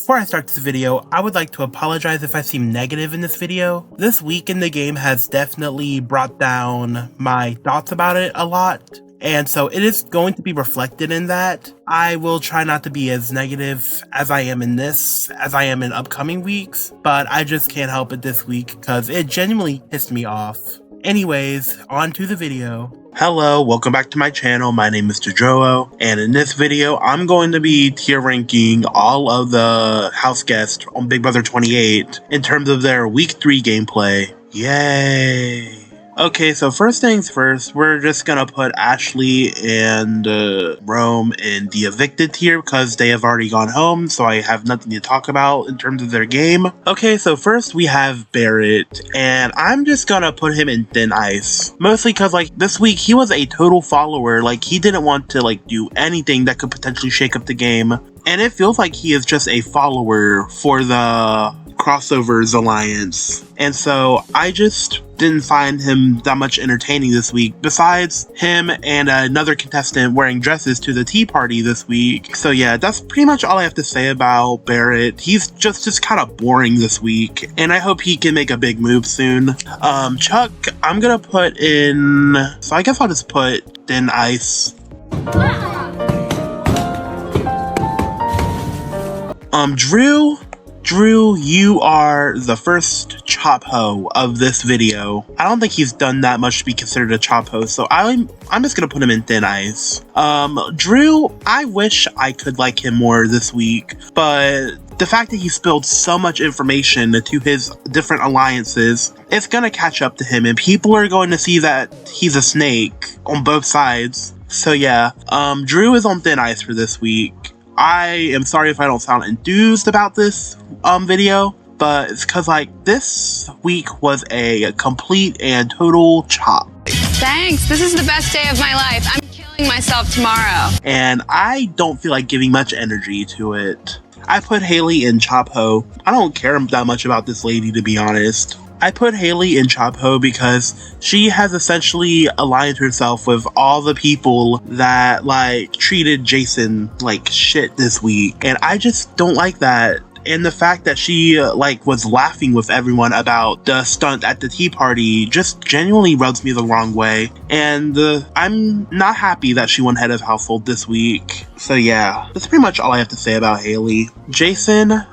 Before I start this video, I would like to apologize if I seem negative in this video. This week in the game has definitely brought down my thoughts about it a lot, and so it is going to be reflected in that. I will try not to be as negative as I am in this, as I am in upcoming weeks, but I just can't help it this week because it genuinely pissed me off. Anyways, on to the video. Hello, welcome back to my channel. My name is Jojo, and in this video, I'm going to be tier ranking all of the house guests on Big Brother 28 in terms of their week 3 gameplay. Yay! Okay, so first things first, we're just gonna put Ashley and Rome in the evicted tier because they have already gone home, so I have nothing to talk about in terms of their game. Okay, so first we have Barrett, and I'm just gonna put him in thin ice. Mostly because, like, this week he was a total follower. Like, he didn't want to, like, do anything that could potentially shake up the game. And it feels like he is just a follower for the Crossovers Alliance. And so I just didn't find him that much entertaining this week, besides him and another contestant wearing dresses to the tea party this week. So yeah, that's pretty much all I have to say about Barrett. He's just kind of boring this week, and I hope he can make a big move soon. Chuck, I'm gonna put in, so I guess I'll just put thin ice. Drew, you are the first chop hoe of this video. I don't think he's done that much to be considered a chop hoe, so I'm just gonna put him in thin ice. Drew, I wish I could like him more this week, but the fact that he spilled so much information to his different alliances, it's gonna catch up to him, and people are going to see that he's a snake on both sides. So yeah, Drew is on thin ice for this week. I am sorry if I don't sound enthused about this video, but it's because, like, this week was a complete and total chop. Thanks, this is the best day of my life. I'm killing myself tomorrow. And I don't feel like giving much energy to it. I put Haley in chop hoe. I don't care that much about this lady, to be honest. I put Haley in chop hoe because she has essentially aligned herself with all the people that, like, treated Jason like shit this week, and I just don't like that. And the fact that she, like, was laughing with everyone about the stunt at the tea party just genuinely rubs me the wrong way. And I'm not happy that she won head of household this week. So yeah, that's pretty much all I have to say about Haley. Jason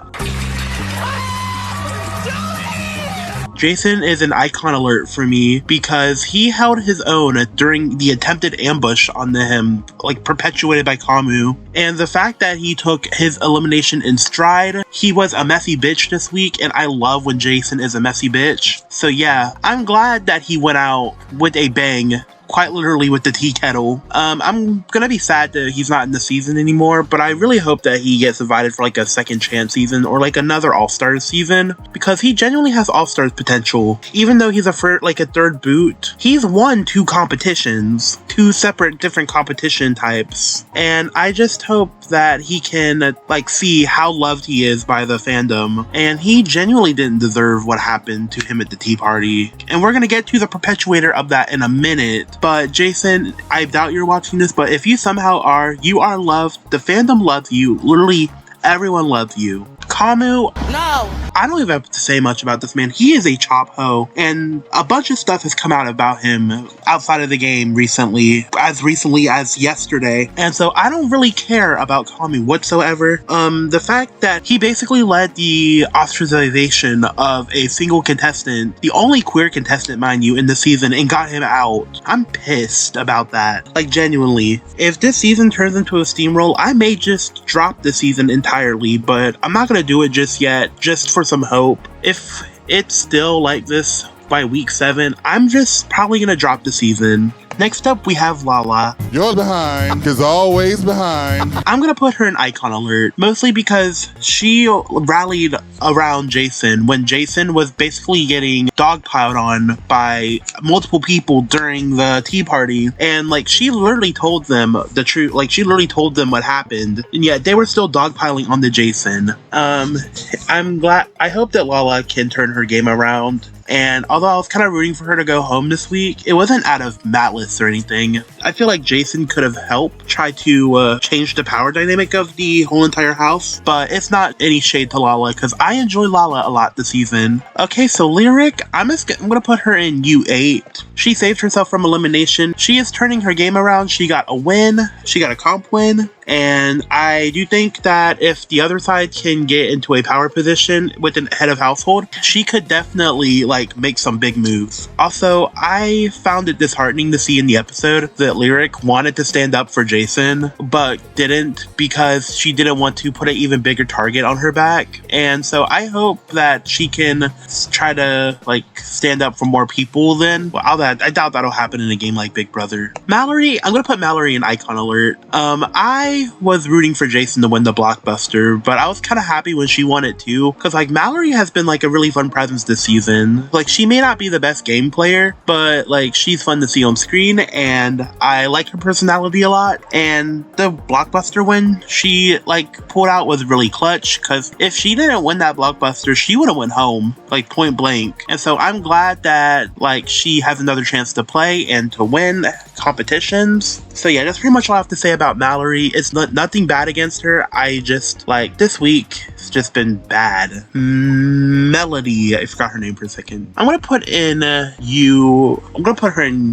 is an icon alert for me because he held his own during the attempted ambush on him, like, perpetuated by Kamu. And the fact that he took his elimination in stride, he was a messy bitch this week, and I love when Jason is a messy bitch. So yeah, I'm glad that he went out with a bang. Quite literally with the tea kettle. I'm gonna be sad that he's not in the season anymore, but I really hope that he gets invited for, like, a second chance season or, like, another All-Stars season, because he genuinely has All-Stars potential. Even though he's a third boot, he's won 2 competitions, 2 separate different competition types, and I just hope that he can, like, see how loved he is by the fandom, and he genuinely didn't deserve what happened to him at the tea party. And we're gonna get to the perpetuator of that in a minute. But Jason, I doubt you're watching this, but if you somehow are, you are loved. The fandom loves you. Literally, everyone loves you. Kamu, no! I don't even have to say much about this man. He is a chop hoe, and a bunch of stuff has come out about him outside of the game recently as yesterday, and so I don't really care about Kamu whatsoever. The fact that he basically led the ostracization of a single contestant, the only queer contestant, mind you, in the season, and got him out. I'm pissed about that. Like, genuinely. If this season turns into a steamroll, I may just drop the season entirely, but I'm not gonna do it just yet, just for some hope. If it's still like this by week 7, I'm just probably gonna drop the season. Next up, we have Lala. You're behind, is always behind. I'm gonna put her in icon alert, mostly because she rallied around Jason when Jason was basically getting dogpiled on by multiple people during the tea party, and, like, she literally told them the truth. Like, she literally told them what happened, and yet they were still dogpiling on the Jason. I hope that Lala can turn her game around. And although I was kind of rooting for her to go home this week, it wasn't out of malice or anything. I feel like Jason could have helped try to change the power dynamic of the whole entire house, but it's not any shade to Lala because I enjoy Lala a lot this season. Okay, so Lyric, I'm gonna put her in U8. She saved herself from elimination. She is turning her game around. She got a win. She got a comp win. And I do think that if the other side can get into a power position with an head of household, she could definitely like make some big moves. Also, I found it disheartening to see in the episode that Lyric wanted to stand up for Jason, but didn't because she didn't want to put an even bigger target on her back. And so I hope that she can try to like stand up for more people then. Well, I doubt that'll happen in a game like Big Brother. Mallory, I'm gonna put Mallory in icon alert. I was rooting for Jason to win the blockbuster, but I was kind of happy when she won it too, because like Mallory has been like a really fun presence this season. Like she may not be the best game player, but like she's fun to see on screen, and I like her personality a lot. And the blockbuster win she like pulled out was really clutch, because if she didn't win that blockbuster, she would have went home like point blank. And so I'm glad that like she has another chance to play and to win competitions. So yeah, that's pretty much all I have to say about Mallory. It's nothing bad against her. I just like this week it's just been bad. Melody, I forgot her name for a second. I'm gonna put her in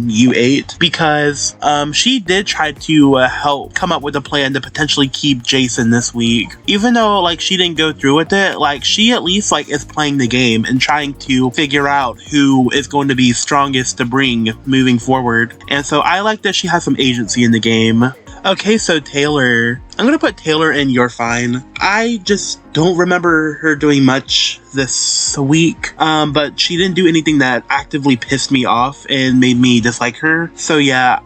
U8 because she did try to help come up with a plan to potentially keep Jason this week. Even though like she didn't go through with it, like she at least like is playing the game and trying to figure out who is going to be strongest to bring moving forward. And so I like that she has some agency in the game. Okay, so Taylor. I'm gonna put Taylor in You're Fine. I just don't remember her doing much this week, but she didn't do anything that actively pissed me off and made me dislike her. So yeah,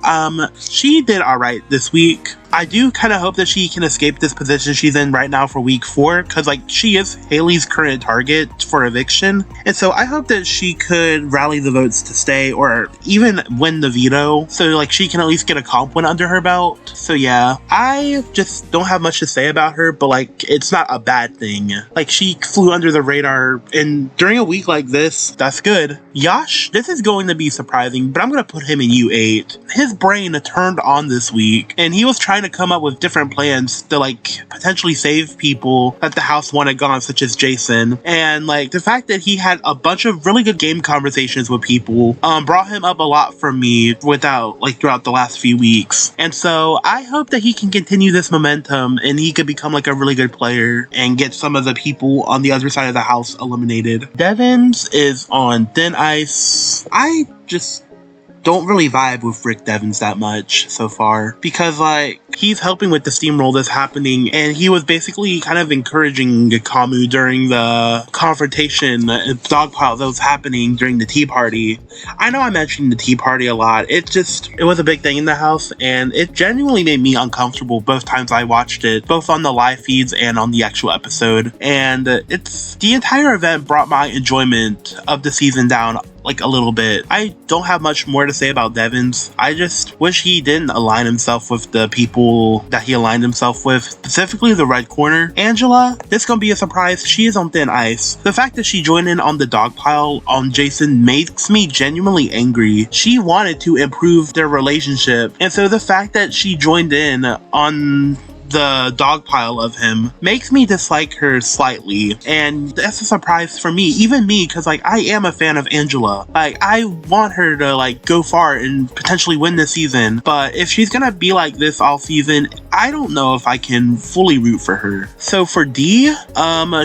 she did alright this week. I do kind of hope that she can escape this position she's in right now for week 4, because like she is Haley's current target for eviction, and so I hope that she could rally the votes to stay or even win the veto, so like she can at least get a comp win under her belt. So yeah, I just don't have much to say about her, but like it's not a bad thing. Like she flew under the radar, and during a week like this, that's good. Yash, this is going to be surprising, but I'm gonna put him in U8. His brain turned on this week, and he was trying to come up with different plans to like potentially save people that the house wanted gone, such as Jason. And like the fact that he had a bunch of really good game conversations with people brought him up a lot for me throughout the last few weeks. And so I hope that he can continue this momentum and he could become like a really good player and get some of the people on the other side of the house eliminated. Devins is on thin ice. I just don't really vibe with Rick Devins that much so far, because like he's helping with the steamroll that's happening, and he was basically kind of encouraging Kamu during the confrontation dogpile that was happening during the tea party. I know I mentioned the tea party a lot. It was a big thing in the house, and it genuinely made me uncomfortable both times I watched it, both on the live feeds and on the actual episode. And the entire event brought my enjoyment of the season down like a little bit. I don't have much more to say about Devins. I just wish he didn't align himself with the people that he aligned himself with, specifically the red corner. Angela, this gonna be a surprise. She is on thin ice. The fact that she joined in on the dog pile on Jason makes me genuinely angry. She wanted to improve their relationship, and so the fact that she joined in on the dog pile of him makes me dislike her slightly, and that's a surprise for me, even me, because like I am a fan of Angela. Like I want her to like go far and potentially win this season, but if she's gonna be like this all season, I don't know if I can fully root for her. So for D,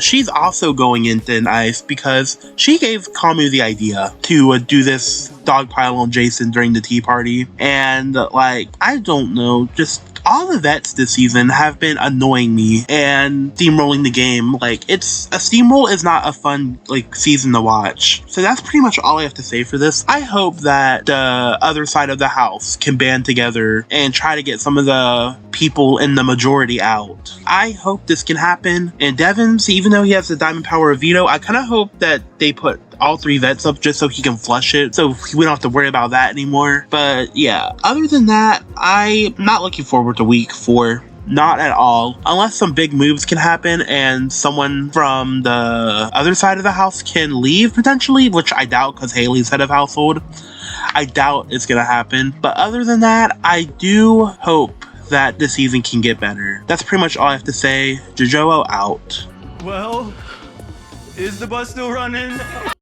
she's also going in thin ice because she gave Kamu the idea to do this dog pile on Jason during the tea party, and like I don't know, just all the vets this season have been annoying me and steamrolling the game. Like a steamroll is not a fun like season to watch. So that's pretty much all I have to say for this. I hope that the other side of the house can band together and try to get some of the people in the majority out. I hope this can happen. And Devins, even though he has the diamond power of veto, I kind of hope that they put all 3 vets up just so he can flush it, so we don't have to worry about that anymore. But yeah, other than that, I'm not looking forward to week 4. Not at all. Unless some big moves can happen and someone from the other side of the house can leave potentially, which I doubt because Haley's head of household. I doubt it's gonna happen. But other than that, I do hope that this season can get better. That's pretty much all I have to say. Jojo out. Well, is the bus still running?